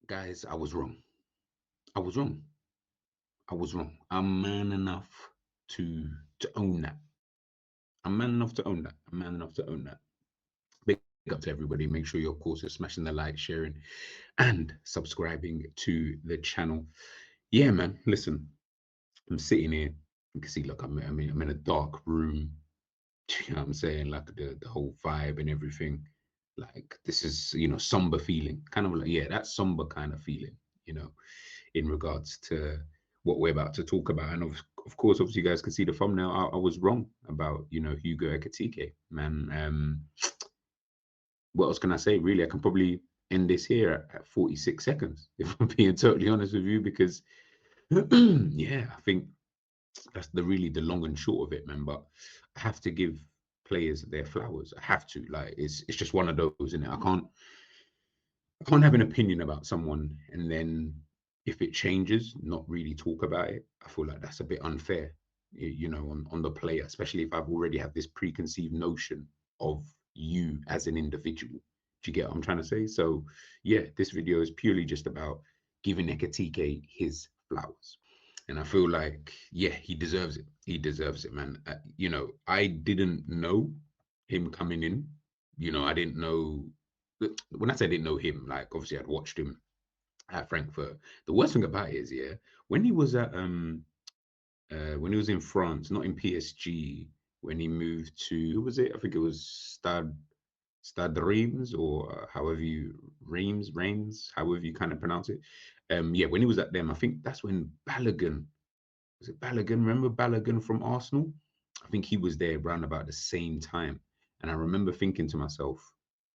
Guys, I was wrong. I was wrong. I was wrong. I'm man enough to own that. I'm man enough to own that. I'm man enough to own that. Big up to everybody. Make sure you, of course, are smashing the like, sharing, and subscribing to the channel. Yeah, man. Listen, I'm sitting here. You can see, look, I'm in a dark room. You know what I'm saying? Like the whole vibe and everything. Like this is, somber feeling. Kind of like, yeah, that somber kind of feeling, you know, in regards to what we're about to talk about. And of course, obviously, you guys can see the thumbnail. I was wrong about, Hugo Ekitike, man. What else can I say? Really, I can probably end this here at 46 seconds, if I'm being totally honest with you, because yeah, I think that's the long and short of it, man. But I have to give players their flowers. I have to. Like it's just one of those, isn't it? I can't have an opinion about someone and then if it changes, not really talk about it. I feel like that's a bit unfair, on the player, especially if I've already had this preconceived notion of you as an individual. Do you get what I'm trying to say? So yeah, this video is purely just about giving Ekatike his flowers. And I feel like, yeah, he deserves it. He deserves it, man. I didn't know him coming in. I didn't know. When I say I didn't know him, like obviously I'd watched him at Frankfurt. The worst thing about it is, yeah, when he was at when he was in France, not in PSG, when he moved to who was it? I think it was Stade Reims or however you however you kind of pronounce it. Yeah, when he was at them, I think that's when Balogun was it Balogun? Remember Balogun from Arsenal? I think he was there around about the same time. And I remember thinking to myself,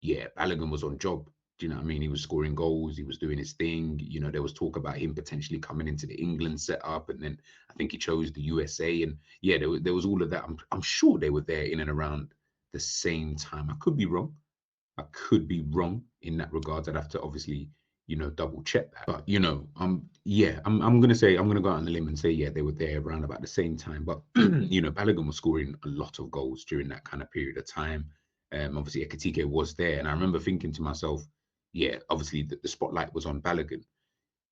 yeah, Balogun was on job. Do you know what I mean? He was scoring goals, he was doing his thing. There was talk about him potentially coming into the England setup, and then I think he chose the USA. And yeah, there was all of that. I'm sure they were there in and around the same time. I could be wrong. I could be wrong in that regards. I'd have to obviously, double check that. But yeah, I'm gonna go out on the limb and say yeah, they were there around about the same time. But Balogun was scoring a lot of goals during that kind of period of time. Obviously Ekitike was there, and I remember thinking to myself, yeah, obviously the spotlight was on Balogun.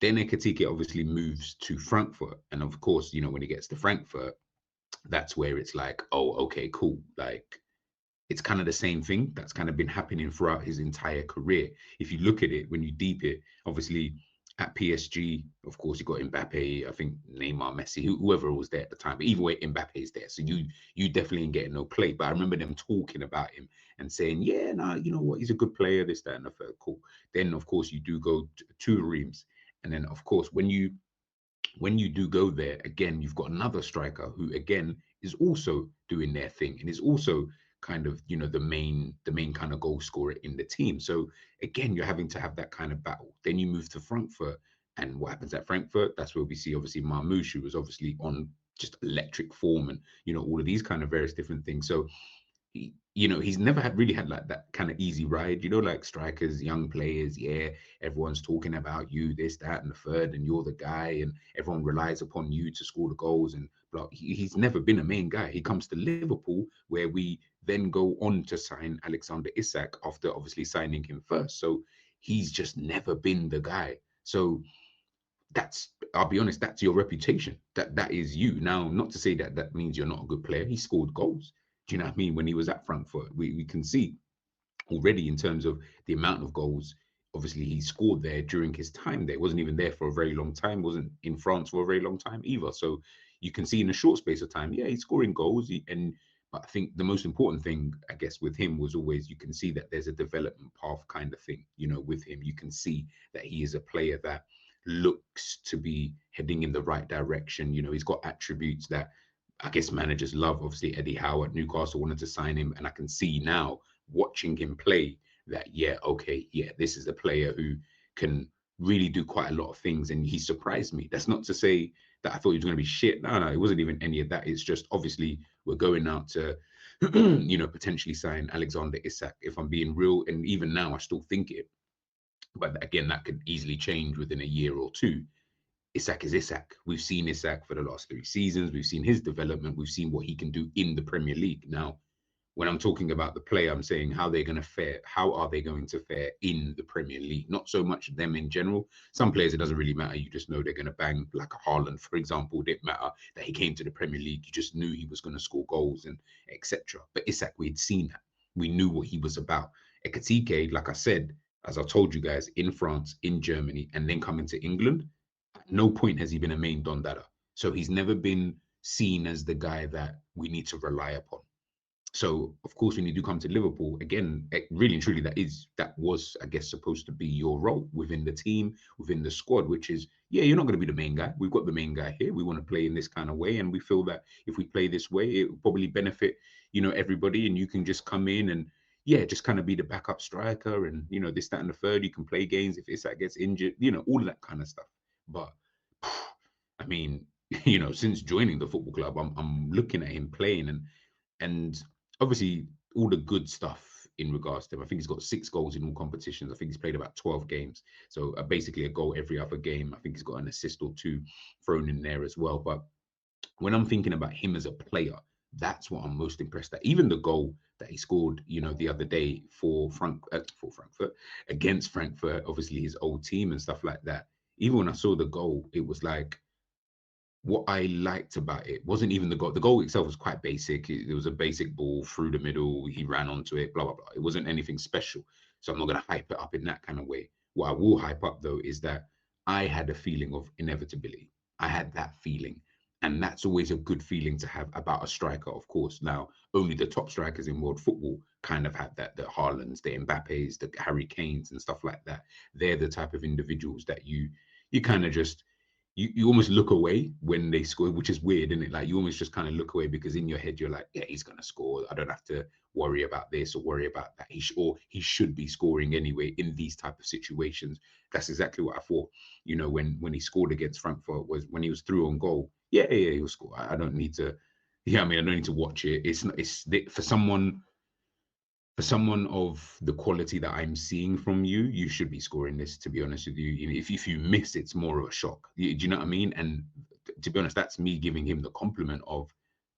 Then Ekitike obviously moves to Frankfurt, and of course, when he gets to Frankfurt, that's where it's like, oh, okay, cool, like it's kind of the same thing that's kind of been happening throughout his entire career. If you look at it, when you deep it, obviously at PSG, of course, you got Mbappe, I think Neymar, Messi, whoever was there at the time. But either way, Mbappe is there, so you definitely ain't getting no play. But I remember them talking about him and saying, yeah, nah, you know what, he's a good player, this, that, and the third. Cool. Then of course you do go to Reims, and then of course when you do go there again, you've got another striker who again is also doing their thing and is also kind of the main kind of goal scorer in the team. So again, you're having to have that kind of battle. Then you move to Frankfurt, and what happens at Frankfurt? That's where we see obviously Marmoush, who was obviously on just electric form, and all of these kind of various different things. So he's never really had like that kind of easy ride, like strikers, young players. Yeah, everyone's talking about you, this, that, and the third, and you're the guy, and everyone relies upon you to score the goals. And blah. He's never been a main guy. He comes to Liverpool, where we then go on to sign Alexander Isak after obviously signing him first. So he's just never been the guy. So I'll be honest, that's your reputation. That is you. Now, not to say that that means you're not a good player. He scored goals. Do you know what I mean? When he was at Frankfurt, we can see already in terms of the amount of goals. Obviously, he scored there during his time there. Wasn't even there for a very long time. Wasn't in France for a very long time either. So you can see in a short space of time, yeah, he's scoring goals. But I think the most important thing, I guess, with him was always you can see that there's a development path kind of thing. With him, you can see that he is a player that looks to be heading in the right direction. He's got attributes that I guess managers love. Obviously, Eddie Howe at Newcastle wanted to sign him, and I can see now watching him play that yeah, okay, yeah, this is a player who can really do quite a lot of things, and he surprised me. That's not to say that I thought he was going to be shit. No, it wasn't even any of that. It's just obviously we're going out to potentially sign Alexander Isak. If I'm being real, and even now I still think it, but again, that could easily change within a year or two. Isak is Isak. We've seen Isak for the last 3 seasons. We've seen his development. We've seen what he can do in the Premier League. Now, When I'm talking about the player, I'm saying how they're going to fare. How are they going to fare in the Premier League? Not so much them in general. Some players, it doesn't really matter. You just know they're going to bang. Like a Haaland, for example, it didn't matter that he came to the Premier League. You just knew he was going to score goals and etc. But Isak, we'd seen that. We knew what he was about. Ekitike, like I said, as I told you guys, in France, in Germany, and then coming to England, at no point has he been a main Don Dada. So he's never been seen as the guy that we need to rely upon. So of course, when you do come to Liverpool, again, really and truly, that was, I guess, supposed to be your role within the team, within the squad, which is, yeah, you're not going to be the main guy. We've got the main guy here. We want to play in this kind of way, and we feel that if we play this way, it will probably benefit, everybody, and you can just come in and yeah, just kind of be the backup striker, and this, that, and the third. You can play games if Isak gets injured, all of that kind of stuff. But I mean, since joining the football club, I'm looking at him playing and obviously all the good stuff in regards to him. I think he's got 6 goals in all competitions. I think he's played about 12 games. So basically a goal every other game. I think he's got an assist or 2 thrown in there as well. But when I'm thinking about him as a player, that's what I'm most impressed at. Even the goal that he scored, the other day for Frankfurt against Frankfurt, obviously his old team and stuff like that. Even when I saw the goal, it was like, what I liked about it wasn't even the goal. The goal itself was quite basic. It was a basic ball through the middle. He ran onto it, blah, blah, blah. It wasn't anything special. So I'm not going to hype it up in that kind of way. What I will hype up, though, is that I had a feeling of inevitability. I had that feeling. And that's always a good feeling to have about a striker, of course. Now, only the top strikers in world football kind of have that. The Haalands, the Mbappes, the Harry Kanes and stuff like that. They're the type of individuals that you kind of just you almost look away when they score, which is weird, isn't it? Like you almost just kind of look away because in your head you're like, yeah, he's gonna score. I don't have to worry about this or worry about that. He should be scoring anyway in these type of situations. That's exactly what I thought. When he scored against Frankfurt was when he was through on goal. Yeah, he'll score. I don't need to. Yeah, I mean, I don't need to watch it. It's not. It's for someone of the quality that I'm seeing from you, you should be scoring this, to be honest with you. If you miss, it's more of a shock. Do you know what I mean? And to be honest, that's me giving him the compliment of,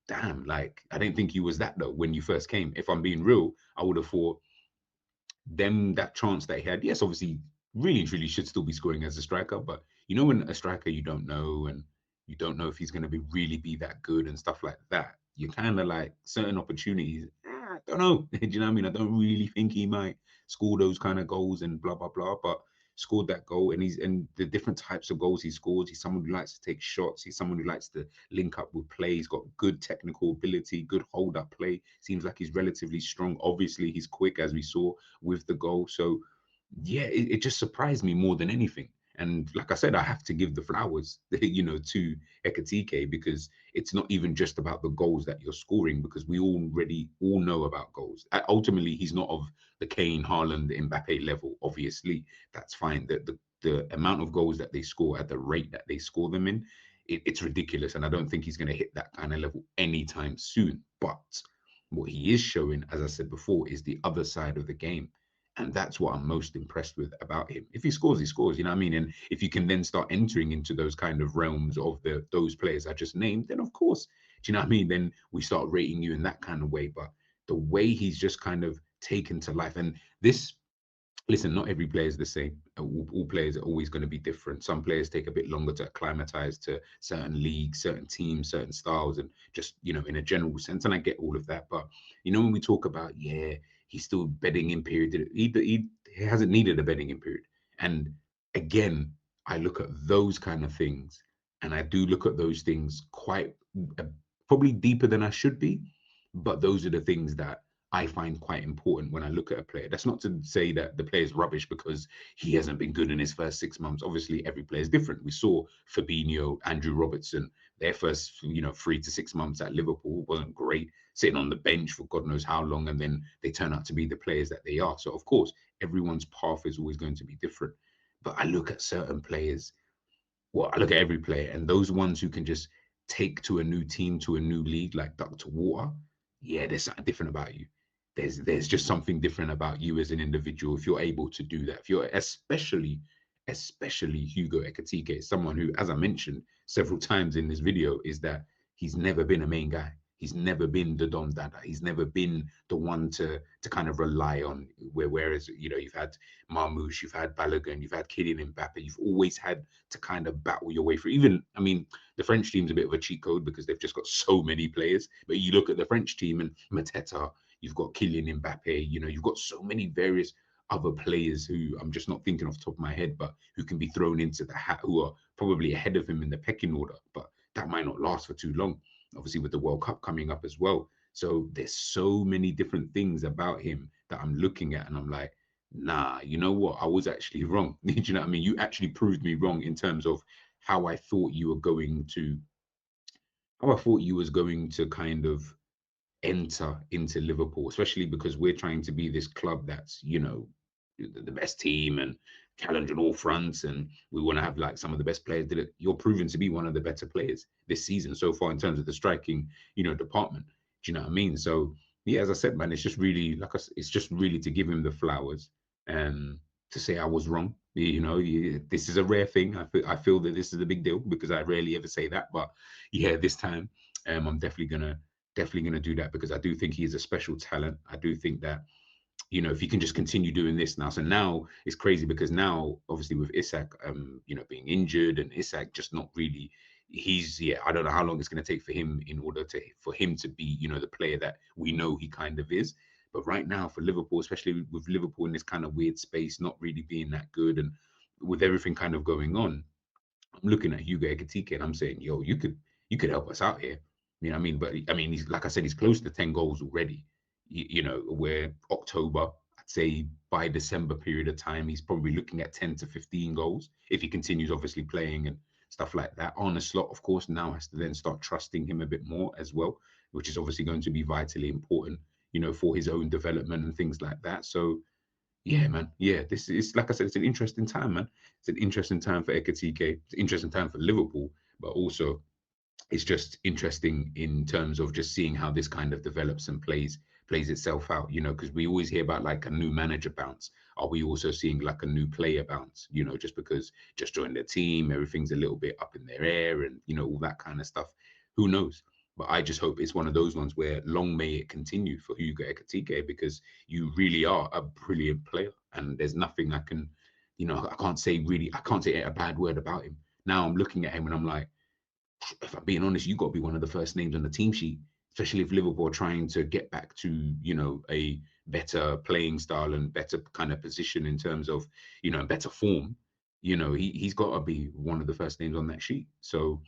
damn, like, I didn't think you was that though when you first came. If I'm being real, I would have thought that chance that he had, yes, obviously, really and truly should still be scoring as a striker. But when a striker you don't know and you don't know if he's going to be really be that good and stuff like that, you kind of like certain opportunities. I don't know. Do you know what I mean? I don't really think he might score those kind of goals and blah blah blah. But scored that goal, and the different types of goals he scores. He's someone who likes to take shots. He's someone who likes to link up with play. He's got good technical ability, good hold up play. Seems like he's relatively strong. Obviously, he's quick, as we saw with the goal. So yeah, it just surprised me more than anything. And like I said, I have to give the flowers, to Ekitike, because it's not even just about the goals that you're scoring, because we already all know about goals. Ultimately, he's not of the Kane, Haaland, Mbappe level. Obviously, that's fine. The amount of goals that they score at the rate that they score them in, it's ridiculous. And I don't think he's going to hit that kind of level anytime soon. But what he is showing, as I said before, is the other side of the game. And that's what I'm most impressed with about him. If he scores, he scores, you know what I mean? And if you can then start entering into those kind of realms of those players I just named, then of course, do you know what I mean? Then we start rating you in that kind of way. But the way he's just kind of taken to life, and this, listen, not every player is the same. All players are always going to be different. Some players take a bit longer to acclimatize to certain leagues, certain teams, certain styles, and just, in a general sense. And I get all of that. But, when we talk about, yeah, he's still bedding in period, he hasn't needed a bedding in period. And again, I look at those kind of things, and I do look at those things quite probably deeper than I should be. But those are the things that I find quite important when I look at a player. That's not to say that the player is rubbish because he hasn't been good in his first 6 months. Obviously, every player is different. We saw Fabinho, Andrew Robertson, their first, 3 to 6 months at Liverpool wasn't great, sitting on the bench for God knows how long, and then they turn out to be the players that they are. So, of course, everyone's path is always going to be different. But I look at certain players, I look at every player, and those ones who can just take to a new team, to a new league, like duck to water, yeah, there's something different about you. There's just something different about you as an individual if you're able to do that. If you're especially Hugo Ekitike, someone who, as I mentioned several times in this video, is that he's never been a main guy. He's never been the Dom Dada. He's never been the one to kind of rely on. Whereas you've had Marmoush, you've had Balogun, you've had Kylian Mbappe. You've always had to kind of battle your way through. Even I mean, the French team's a bit of a cheat code because they've just got so many players. But you look at the French team and Mateta, you've got Kylian Mbappe. You've got so many various other players who I'm just not thinking off the top of my head, but who can be thrown into the hat, who are probably ahead of him in the pecking order. But that might not last for too long, obviously with the World Cup coming up as well. So there's so many different things about him that I'm looking at and I'm like, nah, you know what? I was actually wrong. Do you know what I mean? You actually proved me wrong in terms of how I thought you were going to, how I thought you was going to kind of enter into Liverpool, especially because we're trying to be this club that's, the best team and challenge on all fronts. And we want to have like some of the best players. You're proven to be one of the better players this season so far in terms of the striking, department. Do you know what I mean? So yeah, as I said, man, it's just really it's just really to give him the flowers and to say I was wrong. This is a rare thing. I feel that this is a big deal because I rarely ever say that. But yeah, this time, I'm definitely gonna do that because I do think he is a special talent. I do think that if he can just continue doing this now. So now it's crazy because now, obviously, with Isak, being injured and Isak just not really, I don't know how long it's going to take for him in order for him to be, the player that we know he kind of is. But right now for Liverpool, especially with Liverpool in this kind of weird space, not really being that good, and with everything kind of going on, I'm looking at Hugo Ekitike and I'm saying, yo, you could help us out here. You know what I mean? But I mean, he's like I said, he's close to 10 goals already. Where October, I'd say by December period of time, he's probably looking at 10 to 15 goals if he continues obviously playing and stuff like that. Arne Slot, of course, now has to then start trusting him a bit more as well, which is obviously going to be vitally important, for his own development and things like that. So yeah, man. Yeah, this is like I said, it's an interesting time, man. It's an interesting time for Ekitike. It's an interesting time for Liverpool, but also it's just interesting in terms of just seeing how this kind of develops and plays itself out. Because we always hear about like a new manager bounce. Are we also seeing like a new player bounce? Just because just joined the team, everything's a little bit up in their air, and all that kind of stuff. Who knows? But I just hope it's one of those ones where long may it continue for Hugo Ekitike because you really are a brilliant player, and there's nothing I can, I can't say a bad word about him. Now I'm looking at him and I'm like, if I'm being honest, you got to be one of the first names on the team sheet, especially if Liverpool are trying to get back to, a better playing style and better kind of position in terms of, better form. He's got to be one of the first names on that sheet. So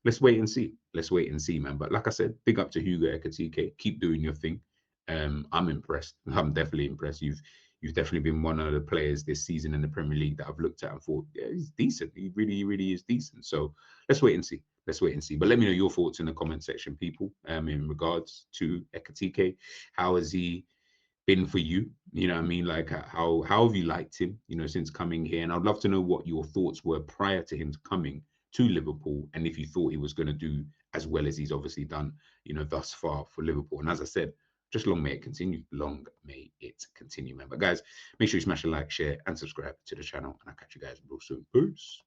let's wait and see. Let's wait and see, man. But like I said, big up to Hugo Ekitike. Keep doing your thing. I'm impressed. I'm definitely impressed. You've definitely been one of the players this season in the Premier League that I've looked at and thought, yeah, he's decent. He really is decent. So let's wait and see. Let's wait and see. But let me know your thoughts in the comment section, people, in regards to Ekitike. How has he been for you? You know what I mean? Like how have you liked him, since coming here? And I'd love to know what your thoughts were prior to him coming to Liverpool and if you thought he was going to do as well as he's obviously done, thus far for Liverpool. And as I said, just long may it continue. Long may it continue, man. But guys, make sure you smash a like, share, and subscribe to the channel. And I'll catch you guys real soon. Peace.